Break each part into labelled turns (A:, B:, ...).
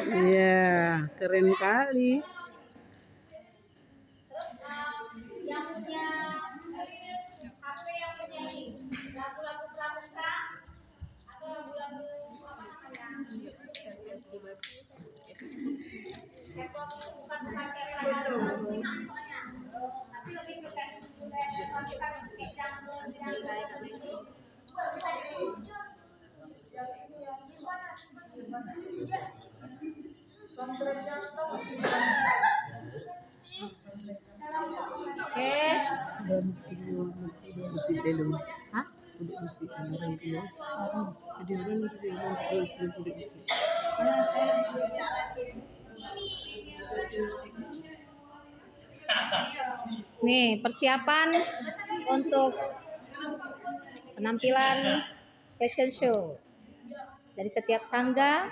A: Iya, keren kali.
B: Yang punya HP yang punya lagu-lagu pramuka atau lagu-lagu apa namanya? Hip-hop itu bukan kayak lagu soalnya, tapi lebih ke kayak pramuka kayak dangdut gitu.
A: Musik belum. Hah? Udah musik orang dia. Jadi orang itu dia terus udah musik.
B: Nih, persiapan untuk penampilan fashion show dari setiap sangga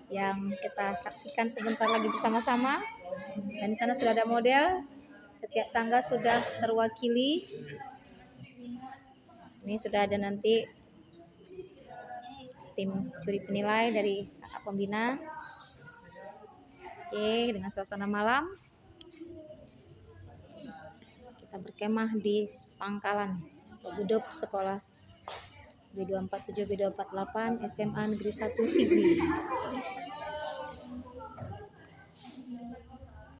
B: yang kita saksikan sebentar lagi bersama-sama. Dan di sana sudah ada model, setiap sangga sudah terwakili. Ini sudah ada nanti tim juri penilai dari kakak pembina. Oke, dengan suasana malam kita berkemah di pangkalan Pagudop Sekolah B247 B248 SMA Negeri 1 Sigli.